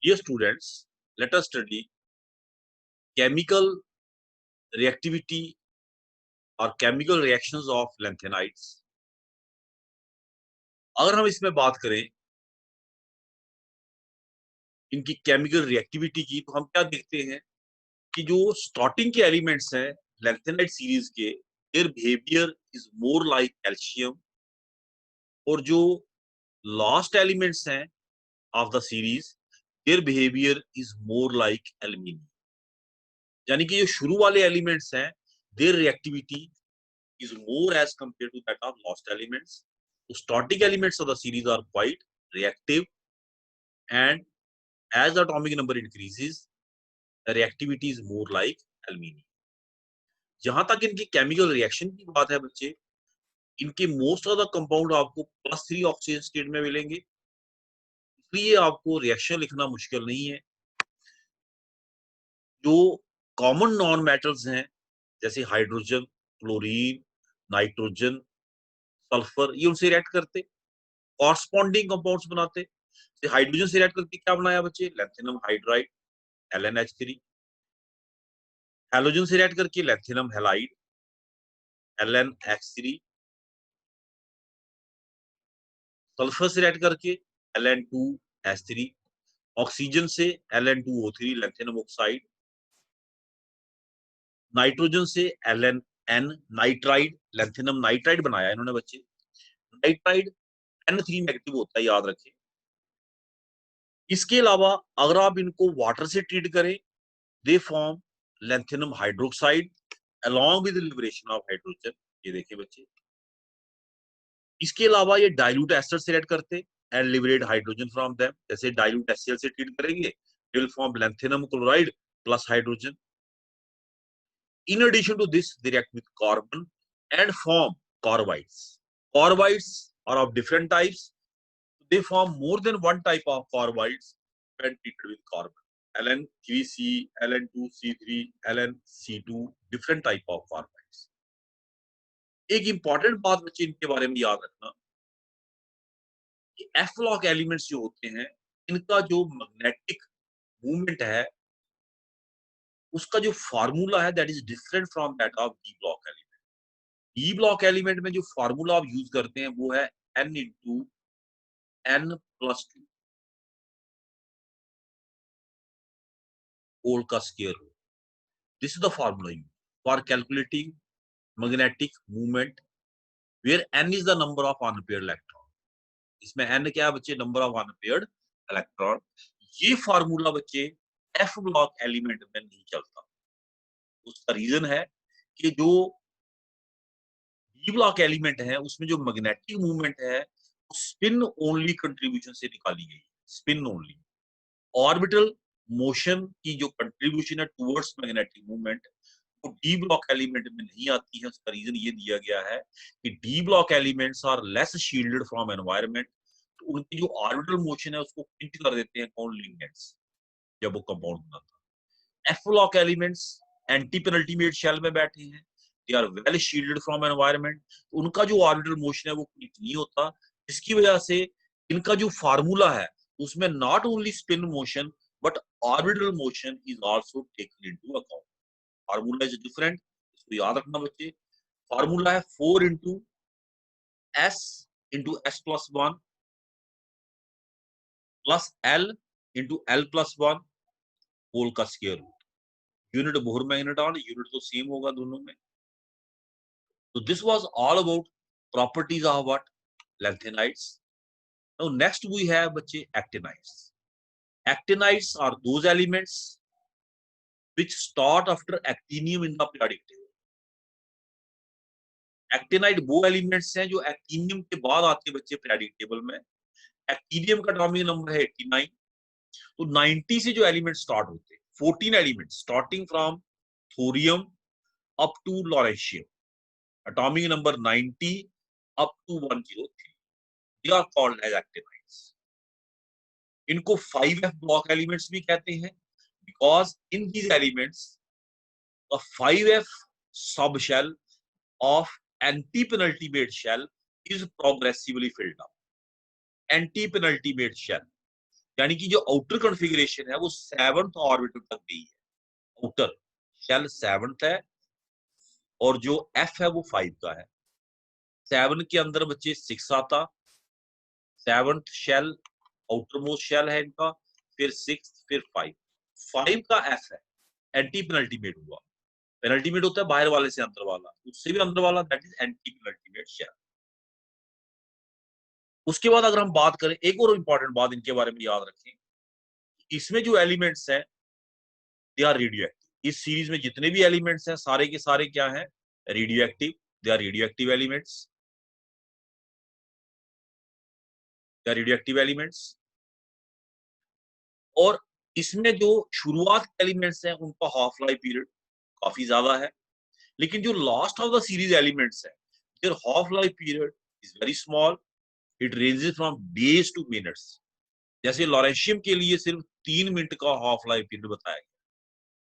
Dear students, let us study chemical reactivity or chemical reactions of lanthanides. अगर हम इसमें बात करें इनकी केमिकल रिएक्टिविटी की, तो हम क्या देखते हैं कि जो स्टार्टिंग के एलिमेंट्स हैं लैंथेनाइड सीरीज के, their behaviour is more like calcium, और जो लास्ट एलिमेंट्स हैं of the series, their behaviour is more like aluminium. यानी कि जो शुरू वाले एलिमेंट्स हैं, there reactivity is more as compared to that of lost elements. So static elements of the series are quite reactive, and as the atomic number increases, the reactivity is more like aluminium. जहां तक इनकी chemical reaction की बात है बच्चे, इनके most of the compound आपको +3 oxygen state में मिलेंगे, इसलिए आपको रिएक्शन लिखना मुश्किल नहीं है। जो कॉमन नॉन मेटल्स हैं जैसे हाइड्रोजन, क्लोरीन, नाइट्रोजन, सल्फर, ये उनसे रिएक्ट करते, कॉरस्पॉन्डिंग कंपाउंड्स बनाते। हाइड्रोजन से रिएक्ट करके क्या बनाया बच्चे? Lanthanum hydride, LnH3। हैलोजन से रिएक्ट करके लैंथेनम हैलाइड, LnH3। सल्फर से रिएक्ट करके Ln2H3। ऑक्सीजन से Ln2O3, लैंथेनम ऑक्साइड। नाइट्रोजन से Ln नाइट्राइड, लैंथेनम नाइट्राइड बनाया इन्होंने बच्चे। नाइट्राइड N3 नेगेटिव होता है, याद रखें। इसके अलावा अगर आप इनको वाटर से ट्रीट करें, they form lanthanum hydroxide along with the liberation of hydrogen। ये देखिए बच्चे। इसके अलावा ये डाइल्यूट एस्टर से रिएक्ट करते and liberate hydrogen from them. जैसे डाइल्यूट HCl से ट्रीट करेंगे, they will form lanthanum chloride plus hydrogen. In addition to this, they react with carbon and form carbides. Carbides are of different types. They form more than one type of carbides when treated with carbon. Ln3C, Ln2C3, LnC2, different type of carbides. एक important बात बच्चे इनके बारे में याद रखना कि F block elements जो होते हैं, इनका जो मैग्नेटिक मूवमेंट है, उसका जो फार्मूला है, that is different from that of D block element. D block element में जो फार्मूला आप यूज करते हैं वो है n इंटू n+2 होल का square root. This is the formula use for calculating magnetic movement, where n is the number of unpaired electron. इसमें n क्या है बच्चे? Number of unpaired electron. ये फार्मूला बच्चे एफ ब्लॉक एलिमेंट में नहीं चलता। उसका रीजन है कि जो डी ब्लॉक एलिमेंट है उसमें जो मैग्नेटिक मूवमेंट है वो स्पिन ओनली कंट्रीब्यूशन से निकाली गई है, स्पिन ओनली। ऑर्बिटल मोशन की जो कंट्रीब्यूशन है टुवर्ड्स मैग्नेटिक मूवमेंट, वो डी ब्लॉक एलिमेंट में नहीं आती है। उसका रीजन ये दिया गया है कि D block elements are less shielded from environment, तो उनकी जो ऑर्बिटल मोशन है उसको पिंच कर देते हैं कौन? लिगेंड्स, जब वो कंपाउंड बनाता है। F block elements anti penultimate shell में बैठे हैं, they are well shielded from environment, उनका जो ऑर्बिटल मोशन है वो पिंच नहीं होता, जिसकी वजह से इनका जो फार्मूला है उसमें not only spin motion but orbital motion is also taken into account. Formula is different, इसको याद रखना बच्चे। फार्मूला है 4 into S into S+1 plus L into L+1 whole का square root. Unit Bohr magneton, unit तो same होगा दोनों में। तो this was all about properties of what? Lanthanides. Now next we have बच्चे actinides. Actinides are those elements which start after actinium in the periodic table. Actinide वो elements हैं जो actinium के बाद आते हैं बच्चे periodic टेबल में। एक्टिनियम का एटॉमिक नंबर है 89। तो 90 से जो एलिमेंट स्टार्ट होते हैं, 14 elements starting from thorium up to lawrencium, atomic number 90 up to 103, they are called as actinides. इनको 5f ब्लॉक एलिमेंट्स भी कहते हैं because in these elements the 5f subshell of anti-penultimate shell is progressively filled up. Anti-penultimate shell, यानी कि जो outer configuration है वो 7th orbital तक गई है। आउटर शेल 7th है और जो एफ है वो 5 का है। 7 के अंदर बच्चे 6 आता, 7th shell outer most shell है इनका, फिर 6 फिर 5। 5 का एफ है, एंटी पेनल्टीमेट हुआ। पेनल्टीमेट होता है बाहर वाले से अंदर वाला, उससे भी अंदर वाला, that is anti penultimate shell. उसके बाद अगर हम बात करें, एक और इंपॉर्टेंट बात इनके बारे में याद रखें, इसमें जो एलिमेंट्स हैं दे आर रेडियो एक्टिव। इस सीरीज में जितने भी एलिमेंट्स हैं सारे के सारे क्या हैं? Radio active. They are radio active elements, they are radio active elements. और इसमें जो शुरुआत के एलिमेंट्स हैं उनका हाफ लाइफ पीरियड काफी ज्यादा है, लेकिन जो last of the series elements है their half life period is very small. It ranges from days to minutes. जैसे लॉरेंशियम के लिए सिर्फ 3 मिनट का हाफ लाइफ पीरियड बताया गया,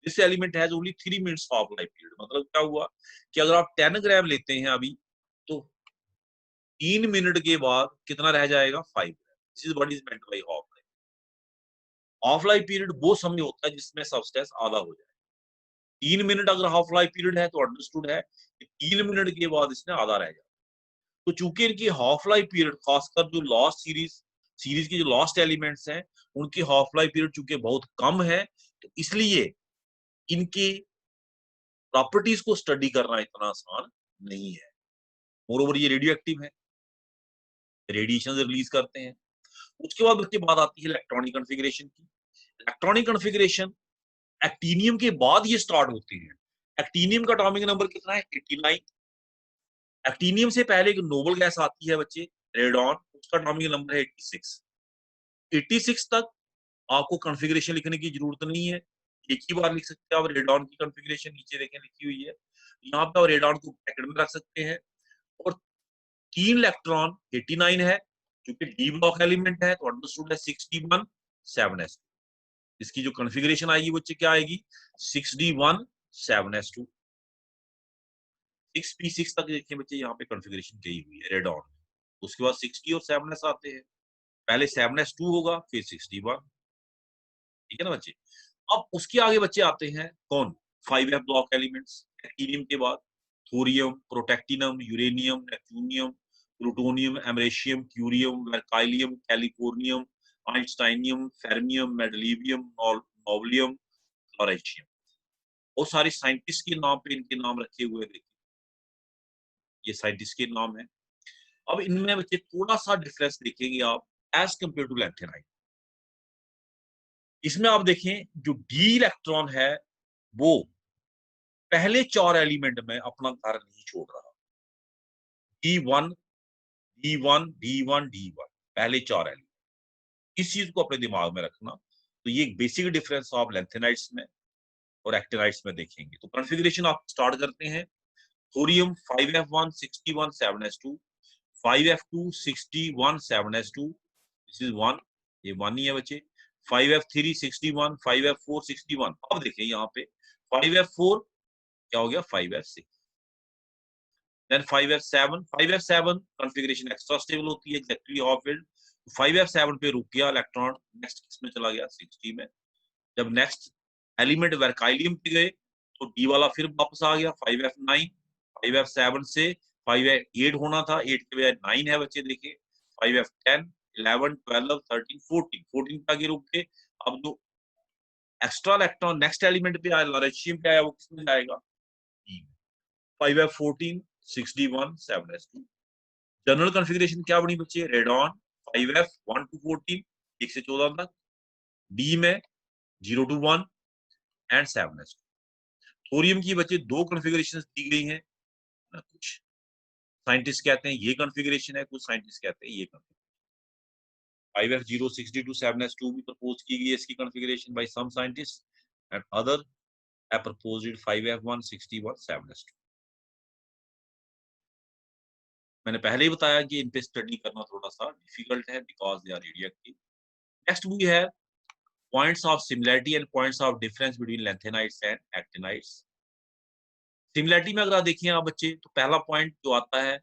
this element has only 3 minutes half life period. मतलब क्या हुआ कि अगर आप 10 ग्राम लेते हैं अभी, तो 3 मिनट के बाद कितना रह जाएगा? 5 gram. This is what is meant by half life. Half life period वो समय होता है जिसमें सबस्टेंस आधा हो जाए। 3 मिनट अगर हाफ लाइफ पीरियड है तो अंडरस्टूड है कि 3 मिनट के बाद इसमें आधा रह जाए। तो चूंकि इनकी हाफ लाइफ पीरियड, खासकर जो लास्ट सीरीज के जो लास्ट एलिमेंट्स हैं उनकी हाफ लाइफ पीरियड चूंकि बहुत कम है, तो इसलिए इनकी प्रॉपर्टीज को स्टडी करना इतना आसान नहीं है। मोरोवर ये रेडियो एक्टिव है, रेडिएशन रिलीज करते हैं। उसके बाद बच्चे बात आती है इलेक्ट्रॉनिक कॉन्फ़िगरेशन की। इलेक्ट्रॉनिक कॉन्फ़िगरेशन एक्टिनियम के बाद ये स्टार्ट होती है। एक्टिनियम का एटॉमिक नंबर कितना है? 89। एक्टिनियम से पहले एक नोबल गैस आती है बच्चे, रेडॉन, उसका एटॉमिक नंबर है 86। 86 तक आपको कॉन्फ़िगरेशन लिखने की जरूरत नहीं है, एक ही बार लिख सकते हैं आप रेडॉन की कॉन्फ़िगरेशन, नीचे देखें लिखी हुई है। यहाँ पे आप रेडॉन को ब्रैकेट में रख सकते हैं। और 3 इलेक्ट्रॉन 89 है, क्योंकि डी ब्लॉक एलिमेंट है तो अंडरस्टूड है 61 7s। इसकी जो कॉन्फ़िगरेशन आएगी बच्चे क्या आएगी? 6d1 7s2। 6p6 तक देखिए बच्चे यहाँ पे कॉन्फ़िगरेशन गई हुई है रेडॉन। उसके बाद 6d और 7s आते हैं। पहले 7s2 होगा, फिर 6d1। ठीक है ना बच्चे? अब उसके आगे बच्चे आते हैं कौन? 5f block elements. एक्टिनियम के बाद thorium, protactinium, uranium, neptunium, plutonium, americium, curium, berkelium, californium, einsteinium, fermium, mendelevium, nobelium, lawrencium. वो सारे साइंटिस्ट के नाम पे इनके नाम रखे हुए देखिए, ये साइंटिस्ट के नाम है। अब इनमें बच्चे थोड़ा सा डिफरेंस देखेंगे आप एज कंपेयर टू लैंथेनाइट। इसमें आप देखें जो डी इलेक्ट्रॉन है वो पहले 4 एलिमेंट में अपना घर नहीं छोड़ रहा। D1 D1 D1 D1 पहले 4 एलिमेंट, इस चीज को अपने दिमाग में रखना। तो ये एक बेसिक डिफरेंस आप लैंथेनाइट्स में और एक्टिनाइट्स में देखेंगे। तो कॉन्फ़िगरेशन आप स्टार्ट करते हैं। Thorium 5f1 61 7s2, 5f2 61 7s2, this is 1, ये 1 ही है बच्चे। 5f3 61, 5f4 61। अब देखिए यहाँ पे 5f4 क्या हो गया? 5f6। Then 5f7, 5f7 configuration extra stable होती है, एग्जैक्टली हाफ फील्ड। 5f7 पे रुक गया इलेक्ट्रॉन, नेक्स्ट किसमें चला गया? 6d में। जब नेक्स्ट एलिमेंट वर्काइलियम पे गए तो डी वाला फिर वापस आ गया 5f9। 5f7 से 5f8 होना था, 8 के बजाय 9 है बच्चे देखिए। 5f10 11 12 13 14, 14 पे आगे रुक के अब जो एक्स्ट्रा इलेक्ट्रॉन नेक्स्ट एलिमेंट पे आया, लॉरेंशियम पे आया, वो किसमें जाएगा? E में। 5f14 6d1 7s2। General configuration क्या बनी बच्चे? रेडॉन 5f 1 to 14, 1 से 14 तक। डी में 0 to 1 एंड 7s2। थोरियम की बच्चे दो कॉन्फ़िगरेशन दी गई हैं, कुछ साइंटिस्ट कहते हैं ये कॉन्फ़िगरेशन है, कुछ साइंटिस्ट कहते हैं ये कॉन्फ़िगरेशन। 5f0 6d2 7s2 भी प्रपोज की गई है इसकी configuration by some scientist, and other have proposed it 5f1 61 7s2। मैंने पहले ही बताया कि इन पे स्टडी करना थोड़ा सा डिफिकल्ट है because they are radioactive. Next we have points of similarity and points of difference between lanthanides and actinides. Similarity में अगर आप देखिए आप बच्चे, तो पहला पॉइंट जो आता है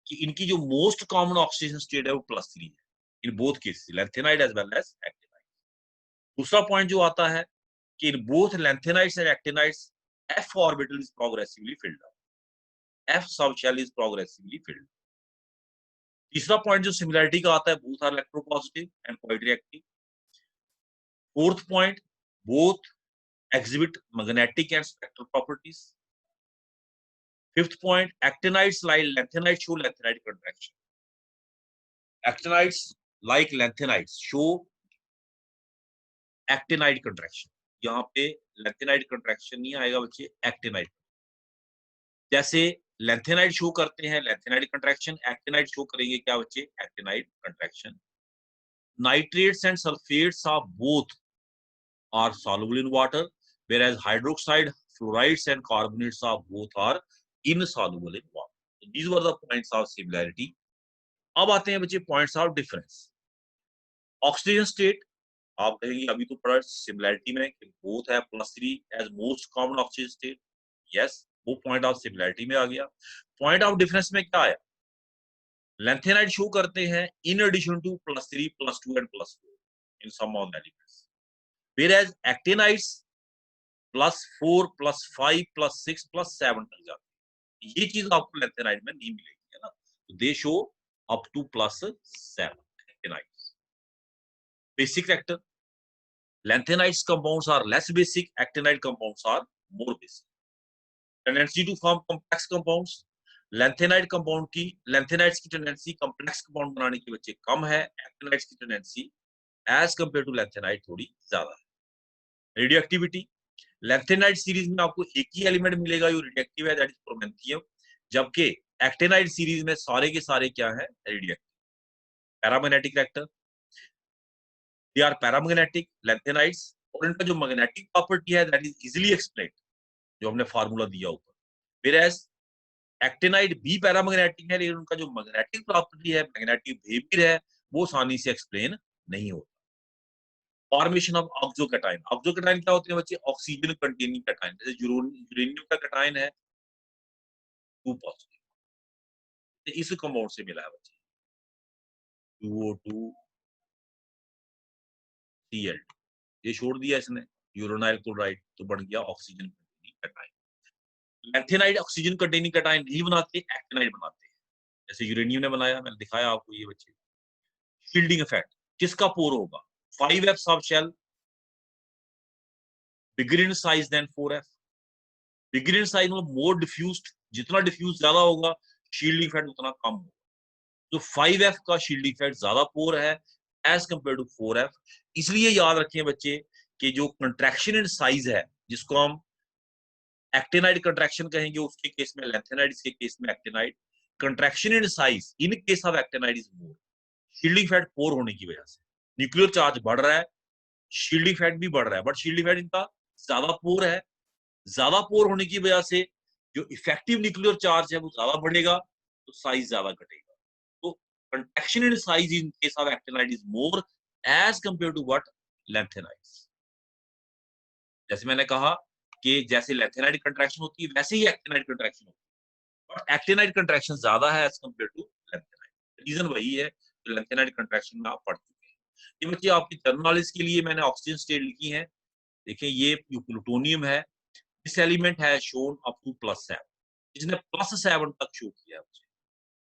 कि इनकी जो मोस्ट कॉमन ऑक्सीडेशन स्टेट है वो +3 है। In both cases, lanthanide as well as actinide. दूसरा पॉइंट जो आता है कि in both lanthanides and actinides f orbital is progressively filled up, f subshell is progressively filled। तीसरा पॉइंट जो सिमिलरिटी का आता है, both are electropositive and quite reactive. Fourth point, both exhibit magnetic and spectral properties। Fifth point, actinides like lanthanides show lanthanide contraction। Actinides like lanthanides show actinide contraction। यहाँ पे lanthanide contraction नहीं आएगा बच्चे, actinide। जैसे lanthanide show करते हैं lanthanide contraction, actinide show करेंगे क्या बच्चे, actinide contraction। Nitrates and sulfates are both are soluble in water, whereas hydroxide, fluorides and carbonates are both are insoluble in water। So these were the points of similarity। अब आते हैं बच्चे points of difference. Oxygen state आप कहेंगे अभी तो पढ़ा similarity में कि बोथ है +3 as most common oxygen state. Yes, वो पॉइंट ऑफ सिमिलरिटी में आ गया। पॉइंट ऑफ डिफरेंस में क्या आया, लैंथेनाइड शो करते हैं in addition to +3 +2 and +4 in some of the elements, whereas actinides +4 +5 +6 +7 तक जाते हैं। ये चीज आपको लैंथेनाइड में नहीं मिलेगी, है ना। तो they show up to +7 actinides. Basic factor, lanthanides compounds are less basic, actinide compounds are more basic। tendency to form complex compounds, lanthanide compound की lanthanides की टेंडेंसी complex compound बनाने की बच्चे कम है, actinides की tendency as compared to lanthanide थोड़ी ज्यादा है। रेडियोएक्टिविटी, lanthanide सीरीज में आपको एक ही एलिमेंट मिलेगा जो रेडियोएक्टिव है, दैट इज प्रोमेंथियम, जबकि एक्टिनाइड सीरीज में सारे के सारे क्या है, radioactive. Paramagnetic vector, they are paramagnetic lanthanides, और इनका जो मैग्नेटिक प्रॉपर्टी है दैट इज इजीली एक्सप्लेन्ड, जो हमने फार्मूला दिया ऊपर। व्हेयरएज एक्टिनाइड भी पैरामैग्नेटिक है, लेकिन उनका जो मैग्नेटिक प्रॉपर्टी है, मैग्नेटिक बिहेवियर है, वो आसानी से एक्सप्लेन नहीं होता। फॉर्मेशन ऑफ ऑक्सोकैटायन, ऑक्सोकैटायन क्या होते हैं बच्चे, ऑक्सीजन कंटेनिंग कैटायन। जैसे यूरेनियम का कैटायन है 2 पॉजिटिव, तो इस कंपाउंड से मिला है बच्चे 2O2 Cl, ये छोड़ दिया इसने यूरोनाइल क्लोराइड, तो बन गया oxygen containing cation. Lanthanide oxygen containing cation नहीं बनाते, एक्टिनाइड बनाते हैं, जैसे यूरेनियम ने बनाया, मैंने दिखाया आपको ये बच्चे। शील्डिंग इफेक्ट, किसका पोर होगा, 5f sub shell bigger in size than 4f। Bigger in size मतलब मोर डिफ्यूज्ड, जितना डिफ्यूज ज्यादा होगा शील्डिंग इफेक्ट उतना कम होगा। तो 5f का शील्डिंग इफेक्ट ज्यादा पोर है एज कंपेयर टू 4f। इसलिए याद रखें बच्चे कि जो कंट्रैक्शन इन साइज है, जिसको हम एक्टिनाइड कंट्रैक्शन कहेंगे, उसके केस में लैंथेनाइड, के केस में actinide. Contraction in size in case of actinide is more, shielding effect poor होने की वजह से। न्यूक्लियर चार्ज बढ़ रहा है, शील्डिंग इफेक्ट भी बढ़ रहा है, बट शील्डिंग इफेक्ट इनका ज्यादा पोर है। ज्यादा पोर होने की वजह से जो इफेक्टिव न्यूक्लियर चार्ज है वो ज्यादा बढ़ेगा, तो साइज ज्यादा घटेगा। तो contraction in size in case of actinide is more as compare to what, lanthanides. जैसे मैंने कहा कि जैसे लैंथेनाइड कंट्रैक्शन होती है वैसे ही एक्टिनाइड कंट्रैक्शन होती है, बट एक्टिनाइड कंट्रैक्शन ज्यादा है as compare to lanthanide. Reason वही है, तो लैंथेनाइड कंट्रैक्शन में आप पढ़ चुके हैं। ये बच्चे आपकी जनरल नॉलेज के लिए मैंने ऑक्सीजन स्टेट लिखी है। देखिए ये प्लूटोनियम है, दिस एलिमेंट है शोन अप टू +7, इसने +7 तक शो किया है।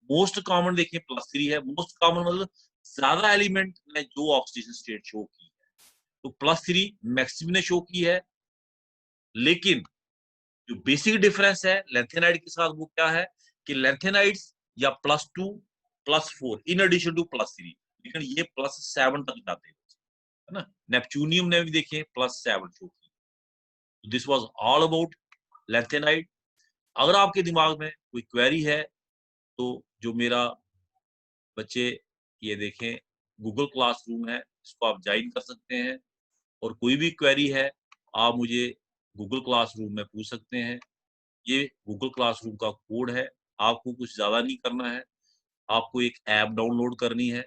मोस्ट कॉमन देखिए +3 है, मोस्ट कॉमन मतलब ज्यादा एलिमेंट में जो ऑक्सीजन स्टेट शो की है, तो +3 मैक्सिमम ने शो की है। लेकिन जो बेसिक डिफरेंस है लैंथेनाइड के साथ वो क्या है कि लैंथेनाइड्स या +2 +4 इन एडिशन टू +3, लेकिन ये +7 तक जाते हैं, है ना। नेपच्यूनियम ने भी देखिए +7 शो की। This was all about lanthanide. अगर आपके दिमाग में कोई क्वेरी है तो जो मेरा बच्चे ये देखें गूगल क्लासरूम है, इसको आप ज्वाइन कर सकते हैं, और कोई भी क्वेरी है आप मुझे गूगल क्लासरूम में पूछ सकते हैं। ये गूगल क्लासरूम का कोड है, आपको कुछ ज्यादा नहीं करना है, आपको एक ऐप डाउनलोड करनी है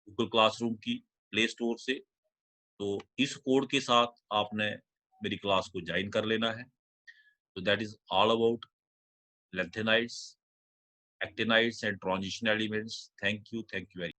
गूगल क्लासरूम की प्ले स्टोर से। तो इस कोड के साथ आपने मेरी क्लास को ज्वाइन कर लेना है। तो that is all about lanthanides, actinides and transition elements। Thank you very